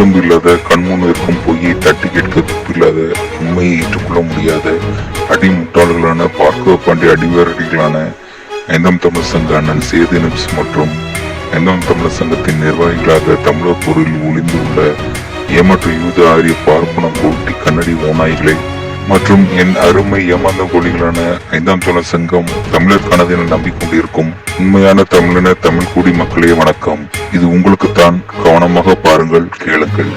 மெய்யெலும்பு இல்லாத கண்முன் இருக்கும் பொய்யை தட்டி கேட்க துப்பில்லாத உண்மையை ஏற்றுக்கொள்ள முடியாத அடிமுட்டாள்களான பார்க்க பாண்டிய அடிவாரடிகளான 5ஆம் தமிழ் சங்க அண்ணன் சேது நிப்ஸ் மற்றும் 5ஆம் தமிழர் சங்கத்தின் நிர்வாகிகளாக தமிழர் பொருளில் ஒளிந்து உள்ள ஏமாற்று யூத ஆரிய பார்ப்பனம் போட்டி கண்ணடி ஓநாய்களை மற்றும் என் அருமை ஏமாந்த கோழிகளான 5ஆம் தமிழர் சங்கம் தமிழருக்கானது என நம்பிக்கொண்டிருக்கும் உண்மையான தமிழின தமிழ் குடி மக்களே வணக்கம். இது உங்களுக்குத்தான். கவனமாக பாருங்கள், கேளுங்கள்.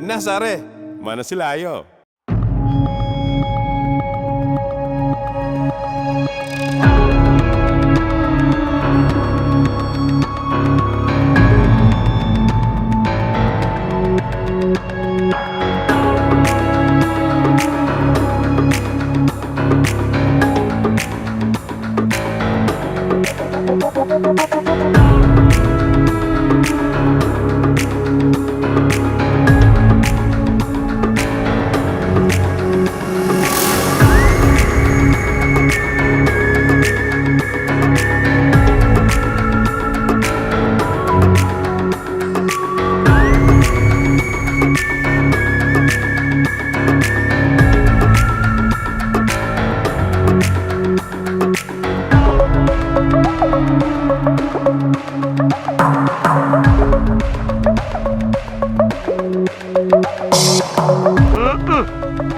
എന്നാ സാറേ മനസ്സിലായോ?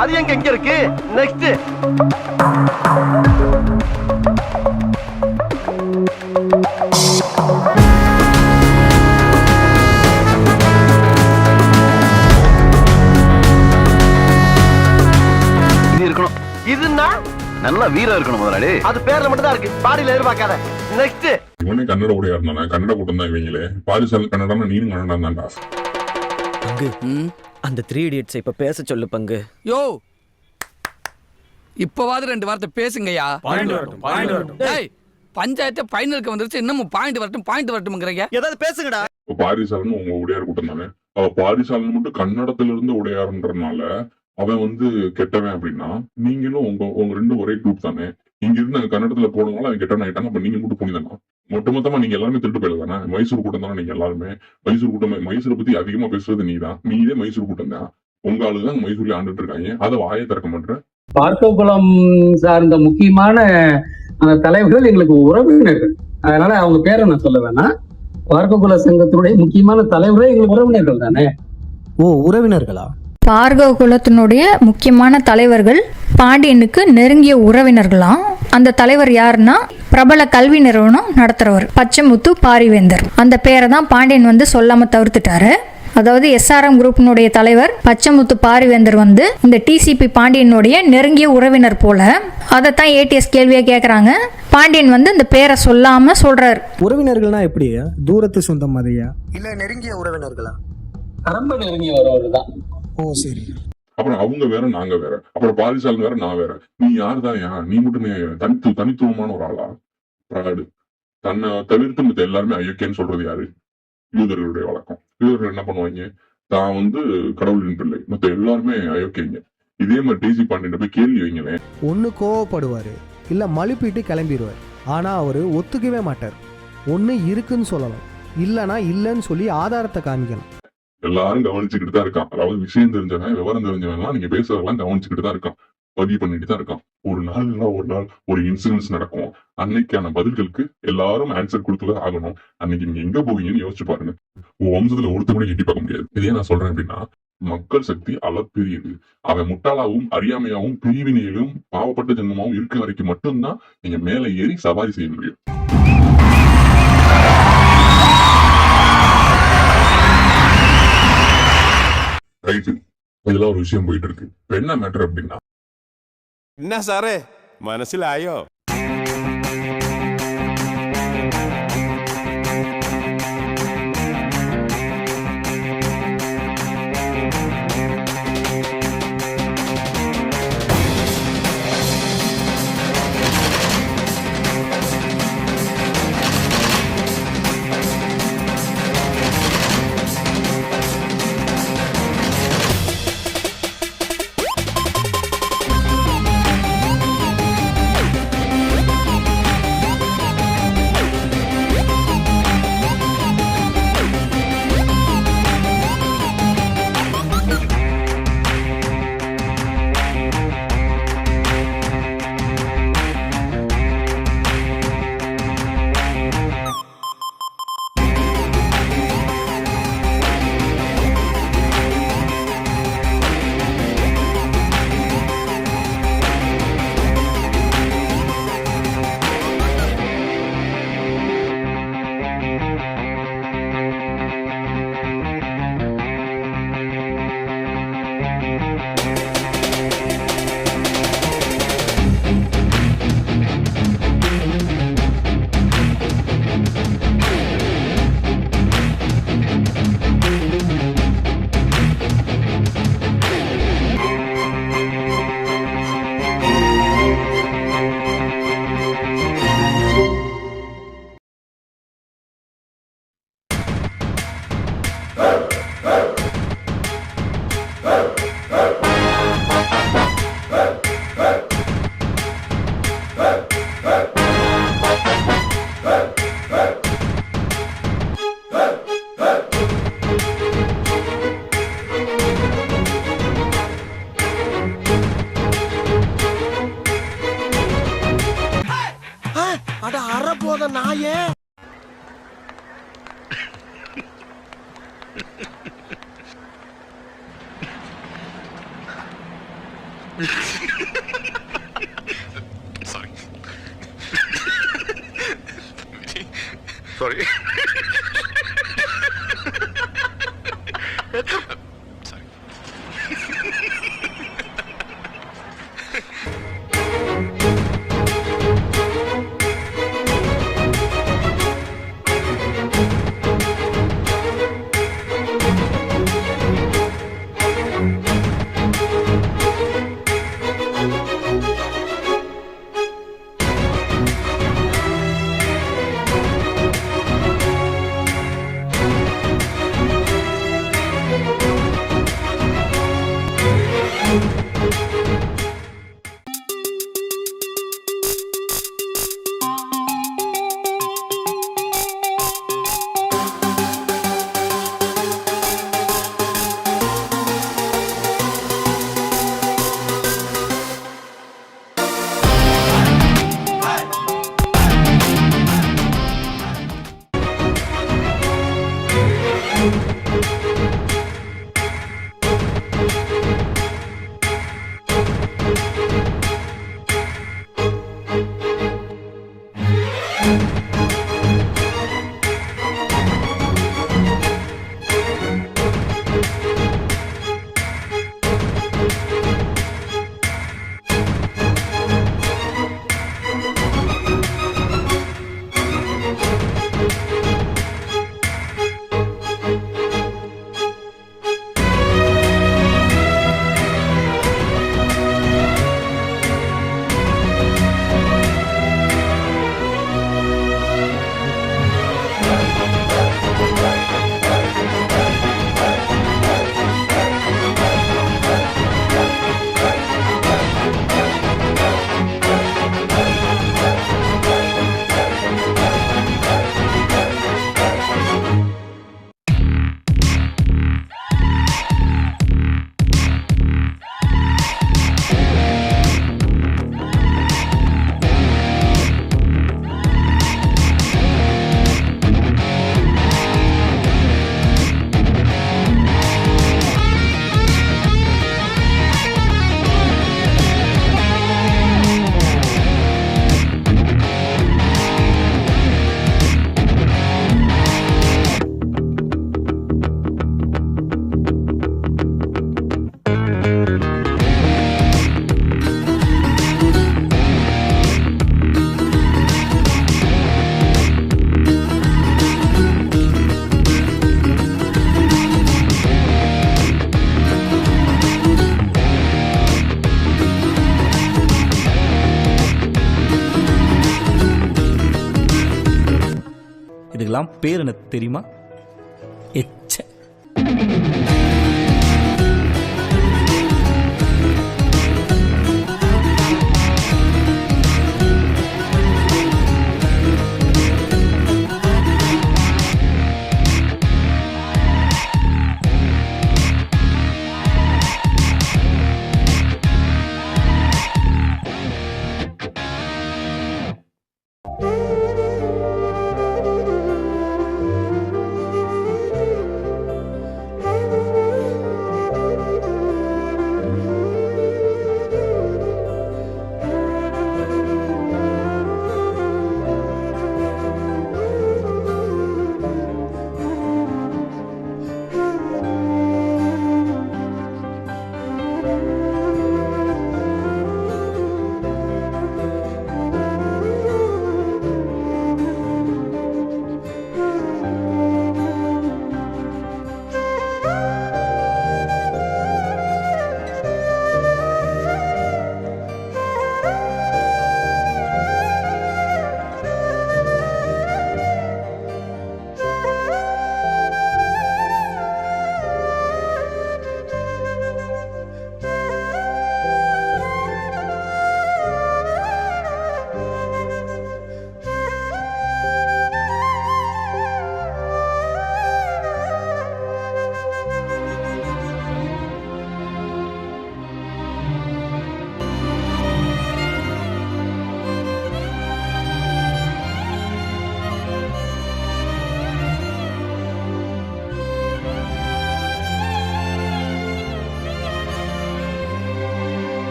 அது எங்க இருக்கு? நெக்ஸ்ட் இது இருக்கணும். இதுன்னா நல்ல வீரம் இருக்கணும் முதலாளி. அது பேர்ல மட்டும் தான் இருக்கு, பாடியில எதிர்பார்க்காத. நெக்ஸ்ட் இவனே கன்னட உடையா இருந்தானே, கன்னட கூட்டம் தான் இவங்களே. பாரிசால் கன்னடா, நீனும் கன்னடா தான்டா. பங்கு அந்த 3 idiots இப்ப பேச சொல்லு பங்கு. யோ இப்பவாது 2 வார்த்தை பேசுங்கய்யா. டேய் பஞ்சாயத்து ஃபைனலுக்கு வந்துருச்சு, இன்னமும் பாயிண்ட் வரட்டும்ங்கறீங்க. ஏதாவது பேசுங்கடா. பாரிசால்னு உங்க உடையார் கூட்டம் தானே. அவ பாரிசால்னு மட்டும் கன்னடத்துல இருந்து உடையாருன்றனால அவன் வந்து கெட்டவன் அப்படின்னா, நீங்களும் உங்க ரெண்டும் ஒரே குரூப் தானே. இங்க இருந்து கன்னடத்துல போனவங்க அவன் கெட்டவன் ஆயிட்டாங்க. அப்ப நீங்க மட்டும் புனிதானா? மொத்தமா நீங்க எல்லாருமே திருட்டு போயில தானே. மைசூர் கூட்டம் தானே நீங்க எல்லாருமே. மைசூர் கூட்டம், மைசூரை பத்தி அதிகமா பேசுறது நீதான். நீதே மைசூர் கூட்டம் தான். உங்க ஆளுதான் மைசூர்ல ஆண்டுட்டு இருக்காங்க. அதை வாயை திறக்க மாட்டேன். பார்க்ககுளம் சார்ந்த முக்கியமான அந்த தலைவர்கள் எங்களுக்கு உறவினர்கள். அதனால அவங்க பேரை நான் சொல்ல வேணாம். பார்க்ககுல சங்கத்தினுடைய முக்கியமான தலைவரே எங்களுக்கு உறவினர்கள் தானே. ஓ, உறவினர்களா? பார்கவ குலத்தினுடைய முக்கியமான தலைவர்கள் பாண்டியனுக்கு நெருங்கிய உறவினர்களாம். அந்த தலைவர் யாருன்னா பிரபல கல்வி நிறுவனம் நடத்துறவர் பச்சைமுத்து பாரிவேந்தர். அந்த பேரை தான் பாண்டியன் வந்து சொல்லாம தவிர்த்துட்டாரு. அதாவது SRM குரூப்பினுடைய தலைவர் பச்சைமுத்து பாரிவேந்தர் வந்து இந்த TCP பாண்டியனுடைய நெருங்கிய உறவினர் போல. அதைத்தான் ATS கேள்வியா கேக்குறாங்க. பாண்டியன் வந்து இந்த பேரை சொல்லாம சொல்றாரு. உறவினர்கள்னா எப்படி? தூரத்து சொந்தம் மாதிரியா இல்ல நெருங்கிய உறவினர்களா? ரொம்ப நெருங்கிய வரவர் தான். ஓ சரி. அப்புறம் அவங்க வேற, நாங்க வேற. அப்புறம் பாரிசால் வேற, நான் வேற. நீ யாருதான்? நீ மட்டும் தனித்துவமான ஒரு ஆளா? பிராடு. தன்னை தவிர்த்து மத்த எல்லாருமே ஐயோக்கேன்னு சொல்றது யாரு? யூதர்களுடைய வழக்கம். யூதர்கள் என்ன பண்ணுவாங்க? தான் வந்து கடவுளின் பிள்ளை, மத்த எல்லாருமே அயோக்கியங்க. இதே மாதிரி டிசி பாண்டியன் போய் கேள்வி வைங்களேன். ஒன்னு கோவப்படுவாரு, இல்ல மழுப்பிட்டு கிளம்பிடுவார். ஆனா அவரு ஒத்துக்கவே மாட்டார். ஒன்னு இருக்குன்னு சொல்லலாம், இல்லனா இல்லன்னு சொல்லி ஆதாரத்தை காமிக்கணும். எல்லாரும் கவனிச்சுக்கிட்டு தான் இருக்கான். அதாவது விஷயம் தெரிஞ்சவன், விவரம் தெரிஞ்சவன் நீங்க பேசுறதெல்லாம் கவனிச்சுக்கிட்டு தான் இருக்கான். பதிவு பண்ணிட்டு தான் இருக்கான். ஒரு நாள் ஒரு இன்சிடென்ட்ஸ் நடக்கும். அன்னைக்கான பதில்களுக்கு எல்லாரும் ஆன்சர் கொடுத்துல ஆகணும். அன்னைக்கு நீங்க எங்க போவீங்கன்னு யோசிச்சு பாருங்க. உன் வம்சத்துல ஒருத்த கூட எட்டி பார்க்க முடியாது. இதே நான் சொல்றேன் அப்படின்னா, மக்கள் சக்தி அளப்பெரியது. அவன் முட்டாளாவும் அறியாமையாவும் பிரிவினையிலும் பாவப்பட்ட ஜென்மமாவும் இருக்க வரைக்கும் மட்டும்தான் நீங்க மேல ஏறி சவாரி செய்ய முடியும். ரைட்டு, இதெல்லாம் ஒரு விஷயம் போயிட்டு இருக்கு. இப்ப என்ன மேட்டர் அப்படின்னா, എന്നാ സാറേ മനസ്സിലായോ? அட அற போத நாயே. சாரி. இதுக்கெல்லாம் பேர் என்ன தெரியுமா? எச்ச.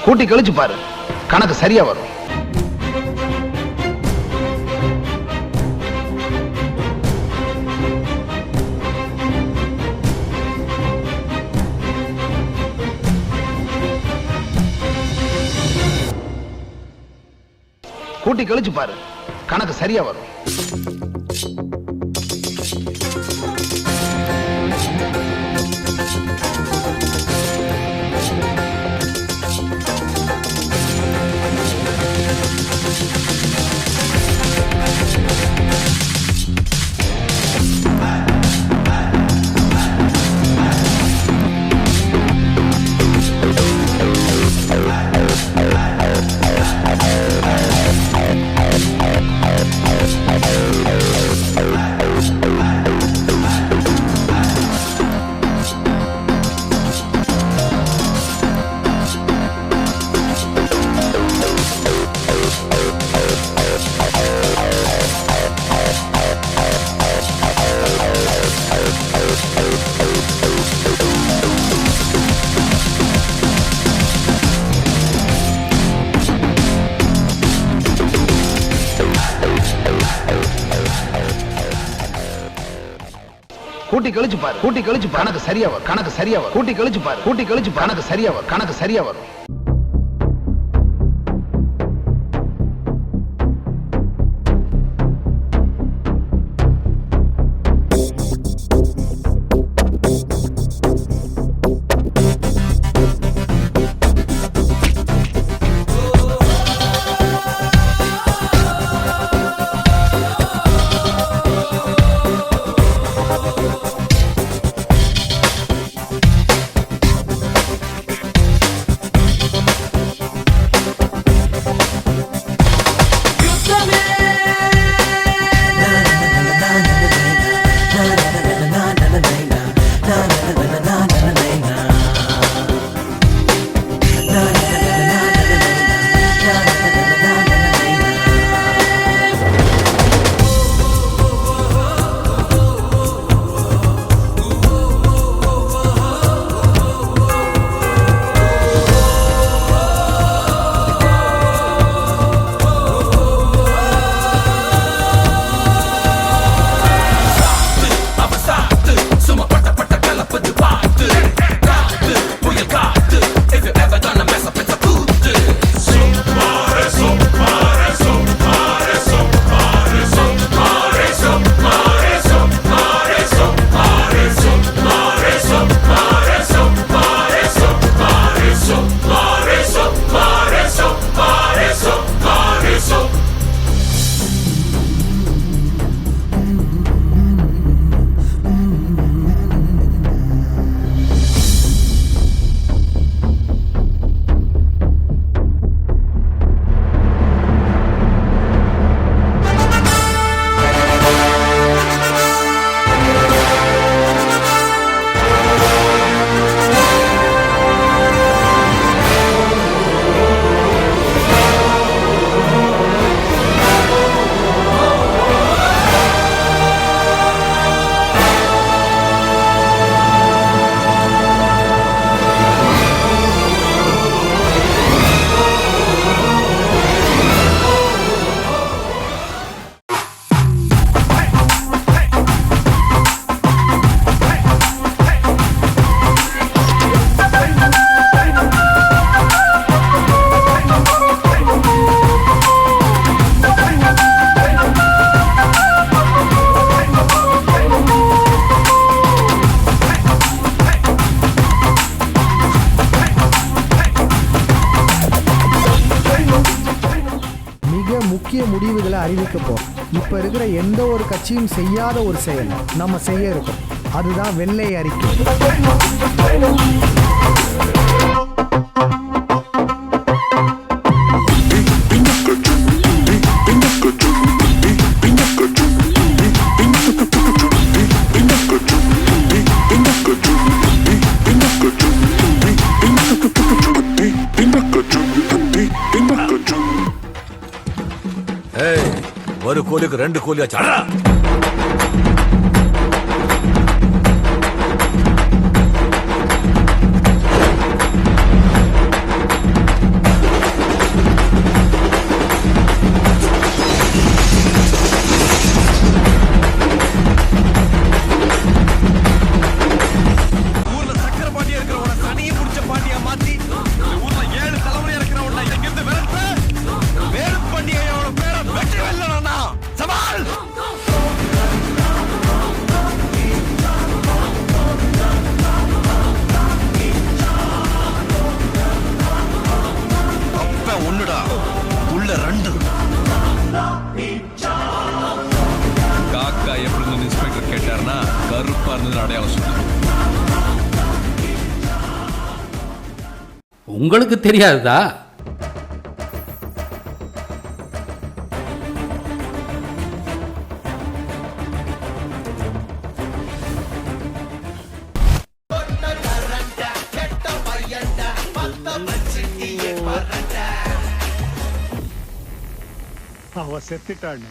கூட்டி கழிச்சு பாரு, கணக்கு சரியா வரும். கூட்டி கழிச்சு பாரு, கணக்கு சரியா வரும். கூட்டி கழிச்சு பாரு, கூட்டி கழிச்சு பாரு, கணக்கு சரியா வரும். கணக்கு சரியா வரும். கூட்டி கழிச்சு பாரு, கூட்டி கழிச்சு பாரு, கணக்கு சரியா வரும். கணக்கு சரியா வரும். முடிவுகளை அறிவிக்க போறோம். இப்ப இருக்கிற எந்த ஒரு கட்சியும் செய்யாத ஒரு செயல் நம்ம செய்ய இருக்கோம். அதுதான் வெள்ளை அறிக்கை. ஒரு கோழிக்கு 2 கோழியா சாடா. ஊர்ல சக்கர பாட்டியா இருக்கிறவன சனியை புடிச்ச பாட்டியா மாத்தி ஊர்ல 7 தலைமுறையா இருக்கிறவன எங்கிருந்து விரட்டு வேறு பண்டிகையோட பேரை வெற்றி வெல்லணும்னா சவால். அப்ப ஒண்ணுடா உள்ள 2. காக்கா எப்படி இன்ஸ்பெக்டர் கேட்டாருன்னா கருப்பா இருந்தது அடையாளம் சொல்லு. உங்களுக்கு தெரியாதா? அவ செத்துட்டான்னு